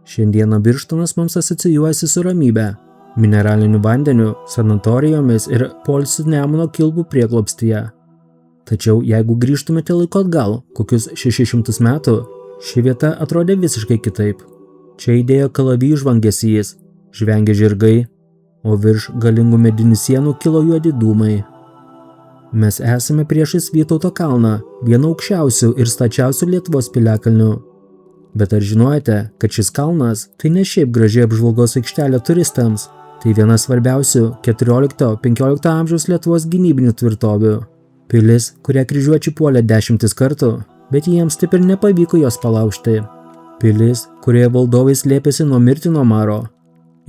Šiandieną Birštonas mums asocijuojasi su ramybe, mineraliniu vandeniu, sanatorijomis ir poilsiu Nemuno kilpų prieglobstyje. Tačiau jeigu grįžtumėte laiko atgal, kokius 600 metų, ši vieta atrodė visiškai kitaip. Čia aidėjo kalavijų žvangesys, žvengė žirgai, o virš galingų medinių sienų kilo juodi dūmai. Mes esame priešais Vytauto kalną, vieną aukščiausių ir stačiausių Lietuvos piliakalnių. Bet ar žinojate, kad šis kalnas tai ne šiaip graži apžvalgos aikštelė turistams, tai viena svarbiausių 14-15 amžiaus Lietuvos gynybinių tvirtovių. Pilis, kurią kryžiuočiai puolė 10 kartų, bet jiems taip ir nepavyko jos palaužti. Pilis, kurioje valdovai slėpėsi nuo mirtino maro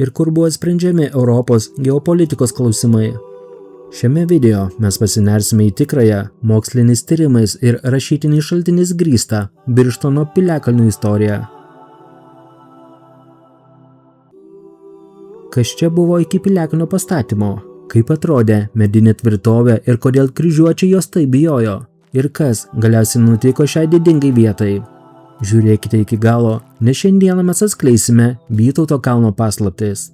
ir kur buvo sprendžiami Europos geopolitikos klausimai. Šiame video mes pasinersime į tikrąją, moksliniais tyrimais ir rašytiniais šaltiniais grįstą Birštono piliakalnių istoriją. Kas čia buvo iki piliakalnio pastatymo? Kaip atrodė medinė tvirtovė ir kodėl kryžiuočiai jos taip bijojo? Ir kas galiausiai nutiko šiai didingai vietai? Žiūrėkite iki galo, nes šiandieną mes atskleisime Vytauto kalno paslaptis.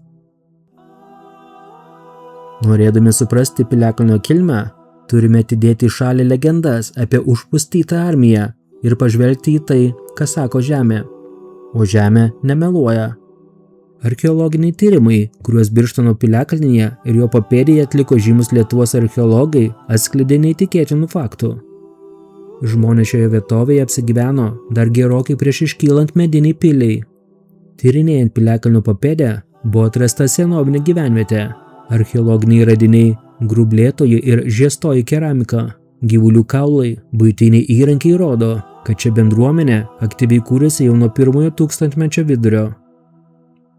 Norėdami suprasti piliakalnio kilmę, turime atidėti į šalį legendas apie užpustytą armiją ir pažvelgti į tai, ką sako žemė. O žemė nemeluoja. Archeologiniai tyrimai, kuriuos Birštono piliakalnyje ir jo papėdėje atliko žymus Lietuvos archeologai, atskleidė neįtikėtinų faktų. Žmonės šioje vietovėje apsigyveno dar gerokai prieš iškylant mediniai piliai. Tyrinėjant piliakalnio papėdę buvo atrasta senovinė gyvenvietė, archeologiniai radiniai, grublėtoji ir žiestoji keramika, gyvulių kaulai, buitiniai įrankiai rodo, kad čia bendruomenė aktyviai kūrėsi jau nuo 1 tūkstantmečio vidurio.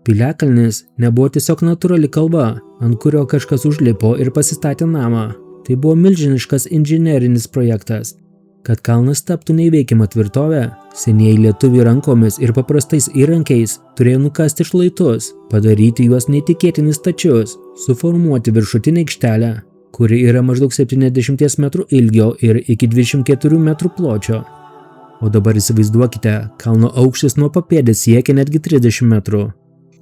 Piliakalnis nebuvo tiesiog natūrali kalva, ant kurio kažkas užlipo ir pasistatė namą. Tai buvo milžiniškas inžinerinis projektas. Kad kalnas taptų neįveikiama tvirtovė, senieji lietuviai rankomis ir paprastais įrankiais turėjo nukasti šlaitus, padaryti juos neįtikėtinai stačius, suformuoti viršutinę aikštelę, kuri yra maždaug 70 metrų ilgio ir iki 24 metrų pločio. O dabar įsivaizduokite, kalno aukštis nuo papėdės siekia netgi 30 metrų.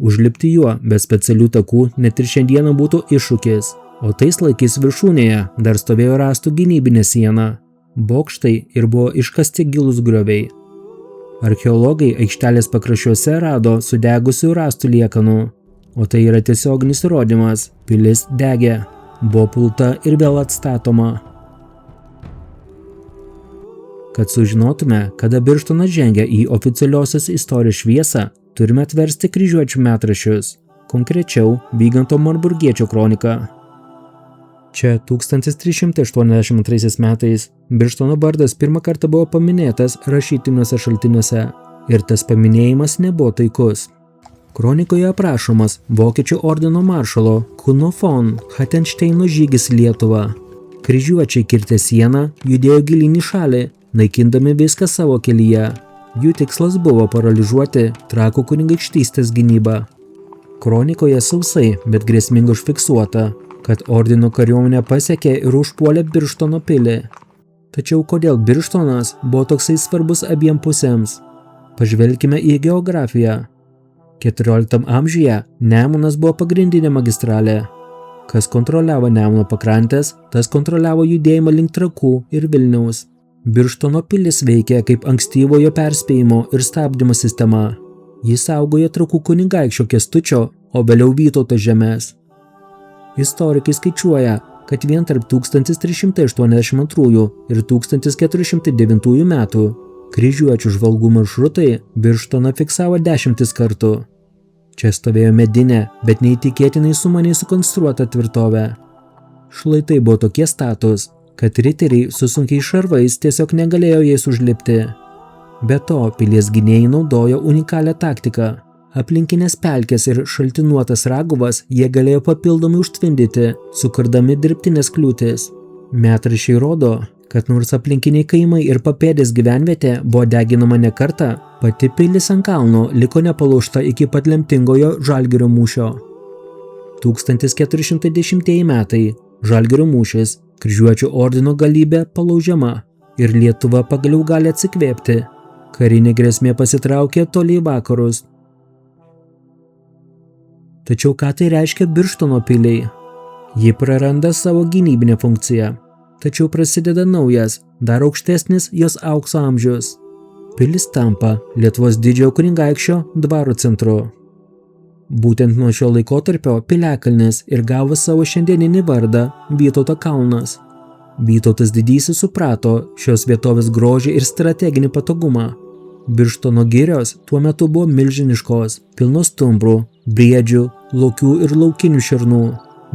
Užlipti juo be specialių takų net ir šiandieną būtų iššūkis, o tais laikais viršūnėje dar stovėjo rąstų gynybinė siena, bokštai ir buvo iškasti gilūs grioviai. Archeologai aikštelės pakraščiuose rado sudegusių rąstų liekanų, o tai yra tiesioginis įrodymas, pilis degė, buvo pulta ir vėl atstatoma. Kad sužinotume, kada Birštonas žengia į oficialiosios istorijos šviesą, turime atversti kryžiuočių metraščius, konkrečiau Vyganto Marburgiečio kroniką. Čia 1382 metais Birštono vardas pirmą kartą buvo paminėtas rašytiniuose šaltiniuose ir tas paminėjimas nebuvo taikus. Kronikoje aprašomas Vokiečių ordino maršalo Kuno von Hatenšteino žygis į Lietuvą. Kryžiuočiai kirtę sieną judėjo gilyn į šalį, naikindami viską savo kelyje. Jų tikslas buvo paralyžuoti Trakų kunigaikštystės gynybą. Kronikoje sausai, bet grėsmingai užfiksuota, kad ordino kariuomenė pasiekė ir užpuolė Birštono pilį. Tačiau kodėl Birštonas buvo toksai svarbus abiem pusėms? Pažvelkime į geografiją. 14 amžiuje Nemunas buvo pagrindinė magistralė. Kas kontroliavo Nemuno pakrantės, tas kontroliavo judėjimą link Trakų ir Vilniaus. Birštono pilis veikė kaip ankstyvojo perspėjimo ir stabdymo sistema. Jis saugojo Trakų kunigaikščio Kęstučio, o vėliau Vytauto žemės. Istorikai skaičiuoja, kad vien tarp 1382 ir 1409 metų kryžiuočių žvalgų maršrutai Birštoną fiksavo 10 kartų. Čia stovėjo medinė, bet neįtikėtinai sumaniai sukonstruota tvirtovė. Šlaitai buvo tokie status, kad riteriai su sunkiais šarvais tiesiog negalėjo jais užlipti. Be to, pilies gynėjai naudojo unikalią taktiką. Aplinkinės pelkės ir šaltinuotas raguvas jie galėjo papildomai užtvindyti, sukurdami dirbtinės kliūtis. Metraščiai rodo, kad nors aplinkiniai kaimai ir papėdės gyvenvietė buvo deginama ne kartą, pati pilis ant kalno liko nepalaužta iki pat lemtingojo Žalgirio mūšio. 1410 metai. Žalgirio mūšis, kryžiuočių ordino galybė palaužiama ir Lietuva pagaliau gali atsikvėpti. Karinė grėsmė pasitraukė toli į vakarus. Tačiau ką tai reiškia Birštono piliai? Ji praranda savo gynybinę funkciją. Tačiau prasideda naujas, dar aukštesnis jos aukso amžius. Pilis tampa Lietuvos didžiojo kunigaikščio dvaro centru. Būtent nuo šio laikotarpio piliakalnis ir gavo savo šiandieninį vardą Vytauto kalnas. Vytautas didysis suprato šios vietovės grožį ir strateginį patogumą. Birštono girios tuo metu buvo milžiniškos, pilnos stumbrų, briedžių, lokių ir laukinių šernų.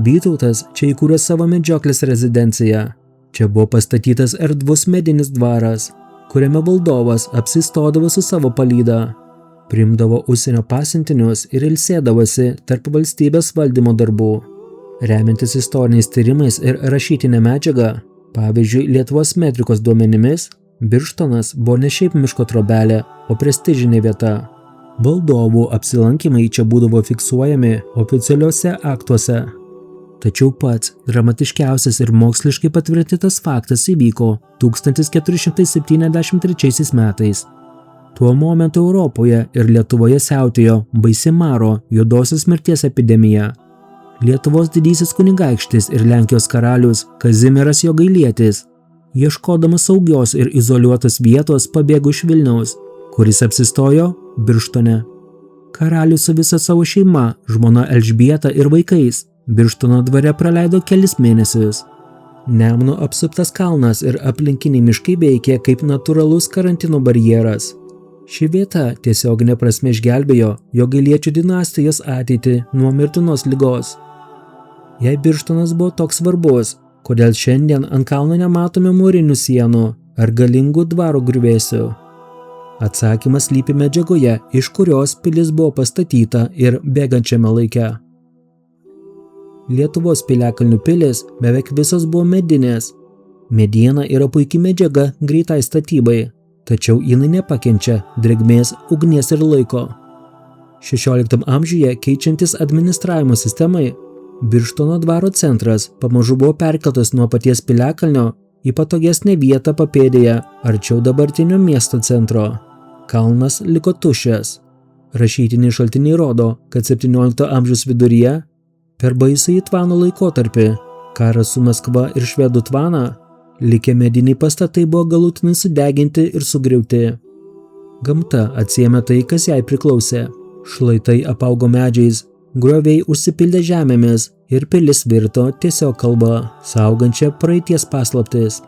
Vytautas čia įkūrė savo medžioklės rezidenciją. Čia buvo pastatytas erdvus medinis dvaras, kuriame valdovas apsistodavo su savo palyda, priimdavo užsienio pasiuntinius ir ilsėdavosi tarp valstybės valdymo darbų. Remiantis istoriniais tyrimais ir rašytinė medžiaga, pavyzdžiui, Lietuvos metrikos duomenimis, Birštonas buvo ne šiaip miško trobelė, o prestižinė vieta. Valdovų apsilankymai čia būdavo fiksuojami oficialiuose aktuose. Tačiau pats dramatiškiausias ir moksliškai patvirtintas faktas įvyko 1473 metais. Tuo momentu Europoje ir Lietuvoje siautėjo baisi maro juodosios mirties epidemija. Lietuvos didysis kunigaikštis ir Lenkijos karalius Kazimieras Jogailietis, ieškodamas saugios ir izoliuotos vietos, pabėgo iš Vilniaus, kuris apsistojo Birštone. Karalius su visa savo šeima, žmona Elžbieta ir vaikais Birštono dvare praleido kelis mėnesius. Nemuno apsuptas kalnas ir aplinkiniai miškai veikė kaip natūralus karantino barjeras. Ši vieta tiesioginė prasme išgelbėjo Jogailiečių dinastijos ateitį nuo mirtinos ligos. Jei Birštonas buvo toks svarbus, kodėl šiandien ant kalno nematome mūrinių sienų ar galingų dvaro griuvėsių? Atsakymas slypi medžiagoje, iš kurios pilis buvo pastatyta ir bėgančiame laike. Lietuvos piliakalnių pilis beveik visos buvo medinės. Mediena yra puikia medžiaga greitai statybai, tačiau jinai nepakenčia drėgmės, ugnies ir laiko. 16 amžiuje keičiantis administravimo sistemai, Birštono dvaro centras pamažu buvo perkeltas nuo paties piliakalnio į patogesnę vietą papėdėje, arčiau dabartinio miesto centro. Kalnas liko tuščias. Rašytiniai šaltiniai rodo, kad 17 amžiaus viduryje, per baisųjį tvano laikotarpį, karą su Maskva ir švedų tvaną, likę mediniai pastatai buvo galutinai sudeginti ir sugriauti. Gamta atsiėmė tai, kas jai priklausė. Šlaitai apaugo medžiais, grioviai užsipildė žemėmis ir pilis virto tiesiog kalba, saugančia praeities paslaptis.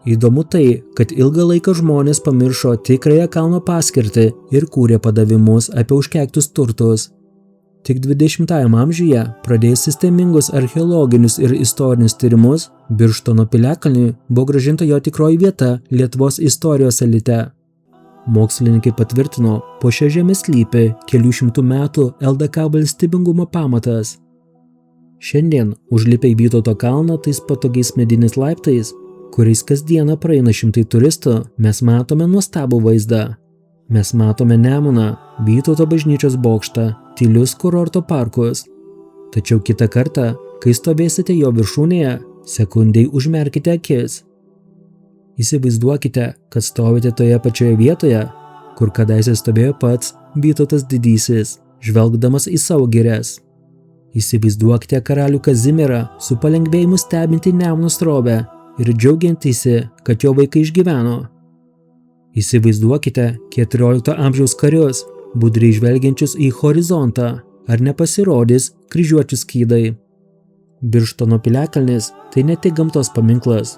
Įdomu tai, kad ilgą laiką žmonės pamiršo tikrąją kalno paskirtį ir kūrė padavimus apie užkeiktus turtus. Tik 20-ajame amžiuje, pradėjus sistemingus archeologinius ir istorinius tyrimus, Birštono piliakalniui buvo grąžinta jo tikroji vieta Lietuvos istorijos elite. Mokslininkai patvirtino, po šia žeme slypi kelių šimtų metų LDK valstybingumo pamatas. Šiandien, užlipę į Vytauto kalną tais patogiais mediniais laiptais, kuriais kasdieną praeina šimtai turistų, mes matome nuostabų vaizdą. Mes matome Nemuną, Vytauto bažnyčios bokštą, tylius kurorto parkus. Tačiau kitą kartą, kai stovėsite jo viršūnėje, sekundei užmerkite akis. Įsivaizduokite, kad stovite toje pačioje vietoje, kur kadaise stovėjo pats Vytautas didysis, žvelgdamas į savo girias. Įsivaizduokite karalių Kazimierą su palengvėjimu stebinti Nemuno srovę ir džiaugiantįsi, kad jo vaikai išgyveno. Įsivaizduokite 14 amžiaus karius, budriai žvelgiančius į horizontą, ar nepasirodys kryžiuočių skydai. Birštono piliakalnis tai ne tik gamtos paminklas.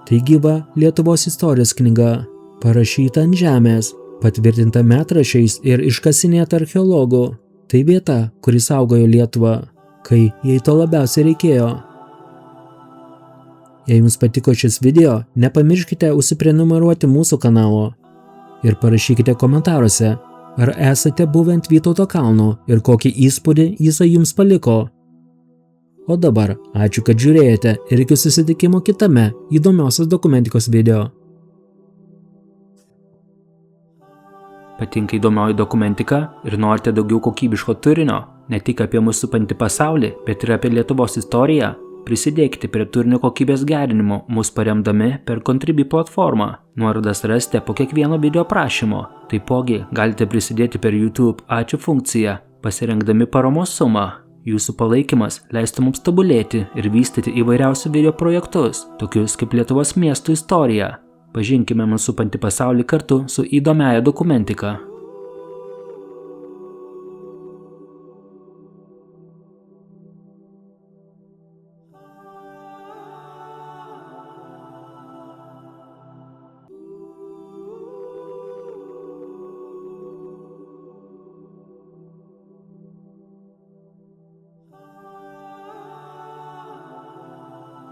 Tai gyva Lietuvos istorijos knyga, parašyta ant žemės, patvirtinta metraščiais ir iškasinėta archeologų. Tai vieta, kuri saugojo Lietuvą, kai jai to labiausiai reikėjo. Jei jums patiko šis video, nepamirškite užsiprenumeruoti mūsų kanalo ir parašykite komentaruose, ar esate buvę ant Vytauto kalno ir kokį įspūdį jisai jums paliko. O dabar ačiū, kad žiūrėjote ir iki susitikimo kitame įdomiosios dokumentikos video. Patinka įdomioji dokumentika ir norite daugiau kokybiško turinio, ne tik apie mūsų supantį pasaulį, bet ir apie Lietuvos istoriją? Prisidėkite prie turinio kokybės gerinimo, mus paremdami per Contribui platformą. Nuorodas rasite po kiekvieno video aprašymo. Taipogi galite prisidėti per YouTube ačiū funkciją, pasirinkdami paramos sumą. Jūsų palaikymas leistų mums tobulėti ir vystyti įvairiausių video projektus, tokius kaip Lietuvos miestų istorija. Pažinkime mūsų supantį pasaulį kartu su įdomiaja dokumentika.